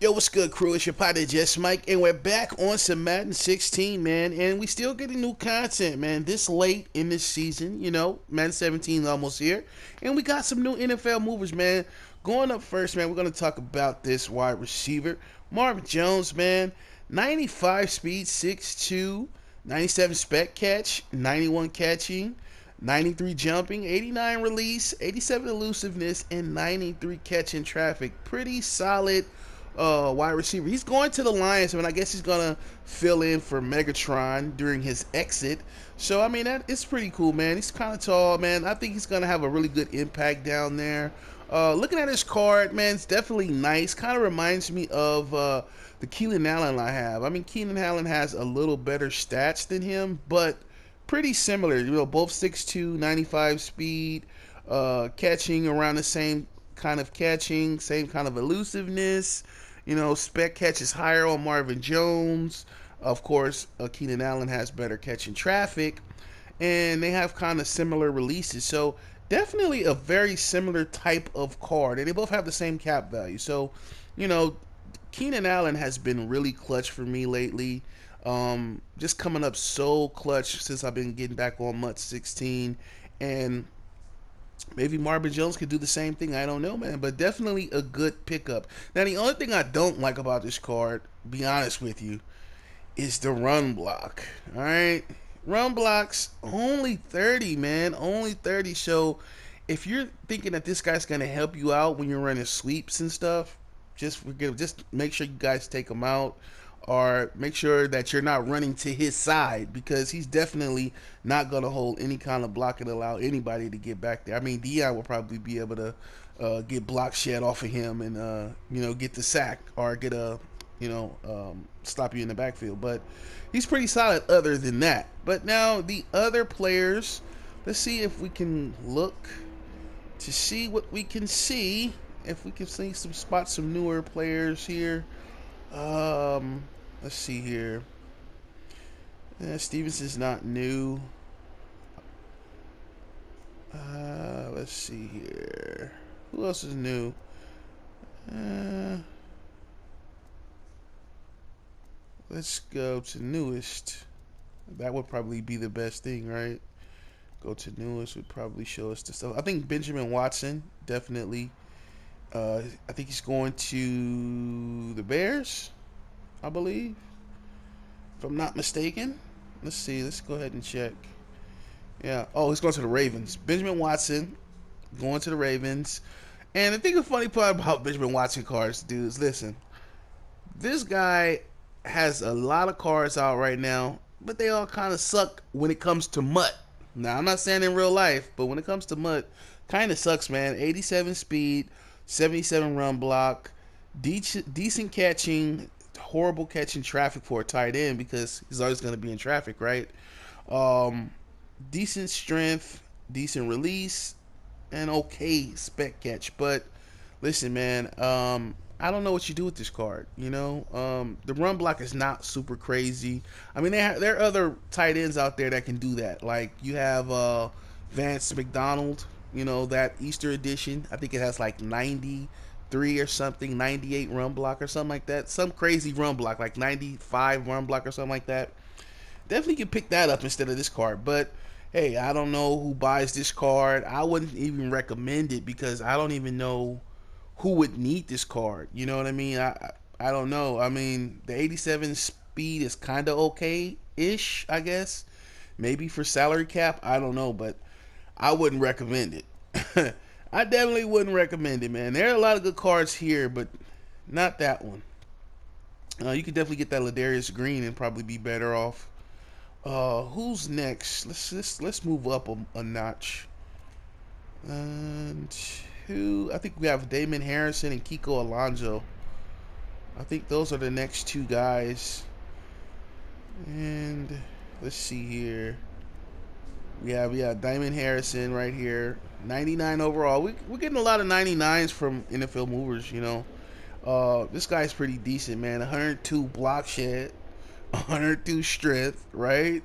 Yo, what's good, crew? It's your partner, Just Mike, and we're back on some Madden 16, man, and we still getting new content, man. This late in this season, Madden 17 is almost here, and we got some new NFL movers, man. Going up first, man, we're going to talk about this wide receiver, Marvin Jones, man. 95 speed, 6'2", 97 spec catch, 91 catching, 93 jumping, 89 release, 87 elusiveness, and 93 catching traffic. Pretty solid wide receiver. He's going to the Lions, and I guess he's gonna fill in for Megatron during his exit. So I mean, that it's pretty cool, man. He's kind of tall, man. I think he's gonna have a really good impact down there. Looking at his card, man, it's definitely nice. Kind of reminds me of the Keenan Allen I have. I mean, Keenan Allen has a little better stats than him, but pretty similar. Both 6'2", 95 speed, catching around the same kind of catching, same kind of elusiveness. Spec catch is higher on Marvin Jones. Of course, Keenan Allen has better catching traffic, and they have kind of similar releases. So definitely a very similar type of card, and they both have the same cap value. So, you know, Keenan Allen has been really clutch for me lately. Just coming up so clutch since I've been getting back on MUT 16, and maybe Marvin Jones could do the same thing. I don't know, man. But definitely a good pickup. Now, the only thing I don't like about this card, be honest with you, is the run block. All right? Run blocks, only 30, man. Only 30. So, if you're thinking that this guy's going to help you out when you're running sweeps and stuff, just make sure you guys take him out, or make sure that you're not running to his side, because he's definitely not going to hold any kind of block and allow anybody to get back there. I mean, Dion will probably be able to get block shed off of him and get the sack, or get stop you in the backfield. But he's pretty solid other than that. But now the other players, let's see if we can look to see what we can see. If we can see some newer players here. Let's see here. Stevenson's not new. Let's see here. Who else is new? Let's go to newest. That would probably be the best thing, right? Go to newest would probably show us the stuff. I think Benjamin Watson, definitely. I think he's going to the Bears, I believe, if I'm not mistaken. Let's see. Let's go ahead and check. Yeah. Oh, he's going to the Ravens. Benjamin Watson going to the Ravens. And I think the funny part about Benjamin Watson cards, dudes, listen. This guy has a lot of cards out right now, but they all kind of suck when it comes to MUT. Now, I'm not saying in real life, but when it comes to MUT, kind of sucks, man. 87 speed, 77 run block, decent catching, horrible catching traffic for a tight end, because he's always going to be in traffic, right? Decent strength, decent release, and okay spec catch. But listen, man, I don't know what you do with this card. The run block is not super crazy. I mean, there are other tight ends out there that can do that. Like you have Vance McDonald. That Easter edition. I think it has like 93 or something, 98 run block or something like that. Some crazy run block, like 95 run block or something like that. Definitely can pick that up instead of this card. But hey, I don't know who buys this card. I wouldn't even recommend it, because I don't even know who would need this card. You know what I mean? I don't know. I mean, the 87 speed is kind of okay-ish, I guess. Maybe for salary cap, I don't know, but I wouldn't recommend it. I definitely wouldn't recommend it, man. There are a lot of good cards here, but not that one. You could definitely get that Ladarius Green and probably be better off. Who's next? Let's move up a notch. And I think we have Damon Harrison and Kiko Alonso. I think those are the next two guys. And let's see here. We have Damon Harrison right here, 99 overall. We're getting a lot of 99s from NFL movers. This guy's pretty decent, man. 102 block shed, 102 strength, right?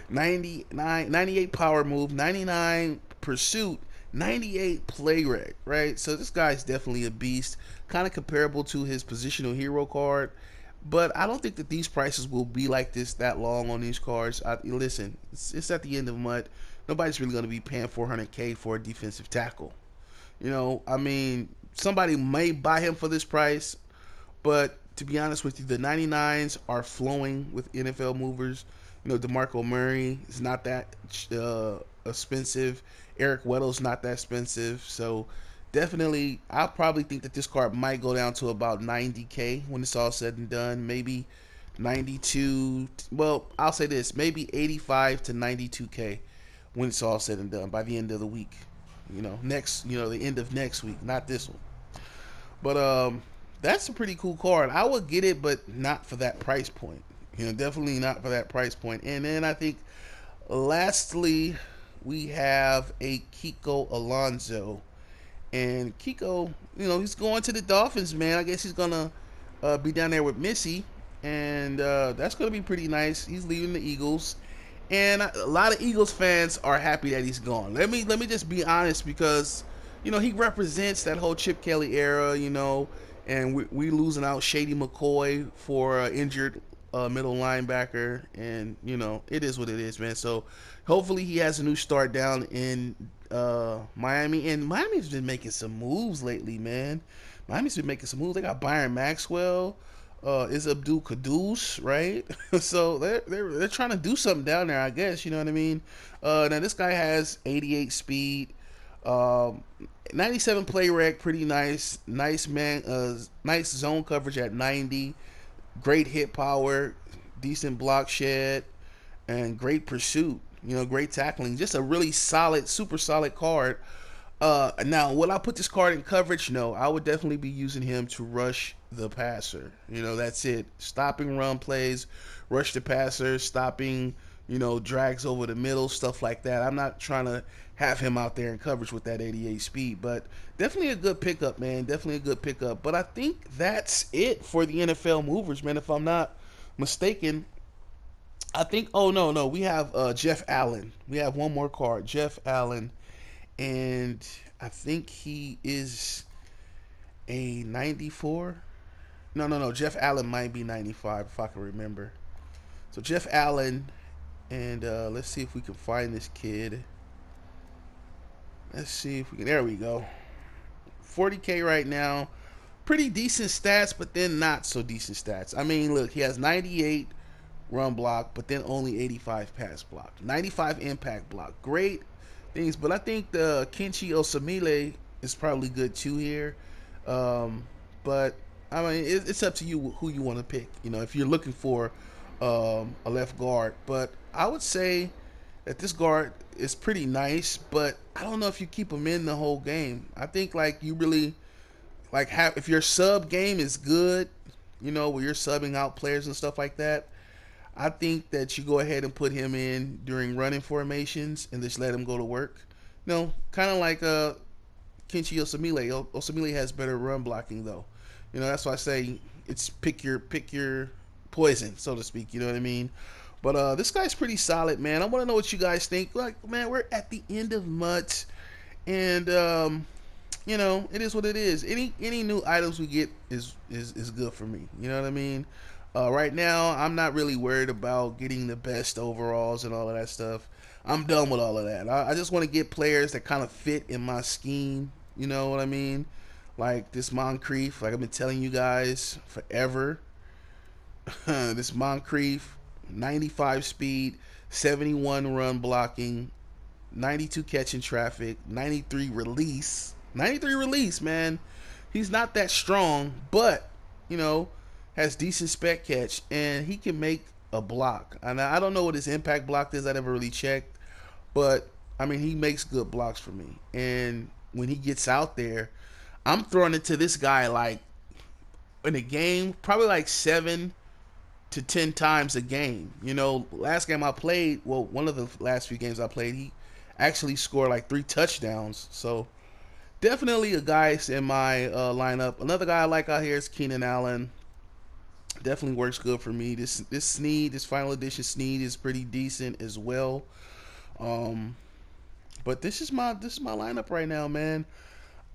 98 power move, 99 pursuit, 98 play rate, right? So this guy's definitely a beast, kind of comparable to his positional hero card. But I don't think that these prices will be like this that long on these cards. Listen, it's at the end of the month. Nobody's really going to be paying 400K for a defensive tackle. I mean, somebody may buy him for this price, but to be honest with you, the 99s are flowing with NFL movers. DeMarco Murray is not that expensive. Eric Weddle's not that expensive. So definitely, I probably think that this card might go down to about 90K when it's all said and done. Maybe 92. Well, I'll say this: maybe 85 to 92K when it's all said and done by the end of the week. The end of next week, not this one. But that's a pretty cool card. I would get it, but not for that price point. Definitely not for that price point. And then I think, lastly, we have a Kiko Alonso. And Kiko, he's going to the Dolphins, man. I guess he's gonna be down there with Missy, and that's gonna be pretty nice. He's leaving the Eagles, and a lot of Eagles fans are happy that he's gone. Let me just be honest, because he represents that whole Chip Kelly era, and we losing out Shady McCoy for injured middle linebacker, and it is what it is, man. So hopefully he has a new start down in Miami, and Miami's been making some moves lately, man. Miami's been making some moves. They got Byron Maxwell, is Abdul Caduce, right? So they're trying to do something down there, I guess. You know what I mean? Now this guy has 88 speed, 97 play rec, pretty nice. Nice man, nice zone coverage at 90. Great hit power, decent block shed, and great pursuit. Great tackling. Just a really solid, super solid card. Now, will I put this card in coverage? No, I would definitely be using him to rush the passer. That's it. Stopping run plays, rush the passer, stopping, drags over the middle, stuff like that. I'm not trying to have him out there in coverage with that 88 speed, but definitely a good pickup, man. Definitely a good pickup. But I think that's it for the NFL movers, man. If I'm not mistaken, I think. Oh no, we have Jeff Allen. We have one more card, Jeff Allen, and I think he is a 94. No. Jeff Allen might be 95 if I can remember. So Jeff Allen, and let's see if we can find this kid. Let's see if we can. There we go. 40K right now. Pretty decent stats, but then not so decent stats. I mean, look, he has 98 run block, but then only 85 pass block, 95 impact block. Great things, but I think the Kenchi Osamile is probably good too here. But I mean, it's up to you who you want to pick. If you're looking for a left guard, but I would say that this guard is pretty nice, but I don't know if you keep him in the whole game. I think you really have, if your sub game is good, where you're subbing out players and stuff like that. I think that you go ahead and put him in during running formations and just let him go to work. Kind of like Kenchi Osamile. Osamile has better run blocking though. That's why I say it's pick your poison, so to speak. You know what I mean? But this guy's pretty solid, man. I want to know what you guys think. Man, we're at the end of month, and it is what it is. Any new items we get is good for me. You know what I mean? Right now, I'm not really worried about getting the best overalls and all of that stuff. I'm done with all of that. I just want to get players that kind of fit in my scheme. You know what I mean? Like this Moncrief, like I've been telling you guys forever. This Moncrief, 95 speed, 71 run blocking, 92 catching traffic, 93 release. 93 release, man. He's not that strong, but, has decent spec catch, and he can make a block. And I don't know what his impact block is. I never really checked. But, I mean, he makes good blocks for me. And when he gets out there, I'm throwing it to this guy in a game, probably 7 to 10 times a game. Last game I played, one of the last few games I played, he actually scored 3 touchdowns. So definitely a guy in my lineup. Another guy I like out here is Keenan Allen. Definitely works good for me. This Snead, this final edition Snead is pretty decent as well. But this is my lineup right now, man.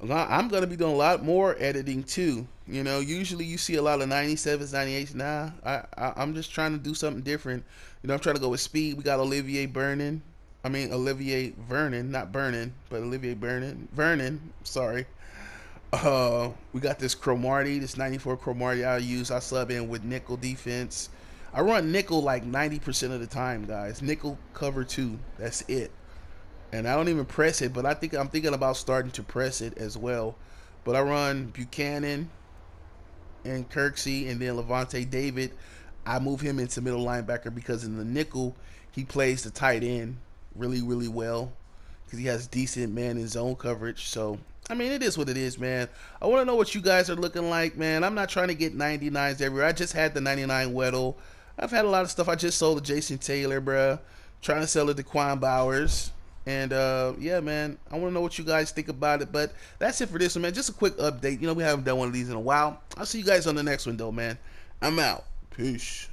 I'm gonna be doing a lot more editing too. You know, usually you see a lot of 97s, 98s. Nah, I'm just trying to do something different. You know, I'm trying to go with speed. We got Olivier Vernon, not Burnin, but Olivier Vernon. Sorry. We got this Cromartie, this 94 Cromartie I use. I sub in with nickel defense. I run nickel like 90% of the time, guys. Nickel cover two. That's it. And I don't even press it, but I'm thinking about starting to press it as well. But I run Buchanan and Kirksey, and then Levante David. I move him into middle linebacker because in the nickel he plays the tight end really really well because he has decent man in zone coverage. So I mean, it is what it is, man. I want to know what you guys are looking like, man. I'm not trying to get 99s everywhere. I just had the 99 Weddle. I've had a lot of stuff. I just sold to Jason Taylor, bruh. Trying to sell it to Quan Bowers. And yeah, man, I want to know what you guys think about it. But that's it for this one, man. Just a quick update. You know, we haven't done one of these in a while. I'll see you guys on the next one, though, man. I'm out. Peace.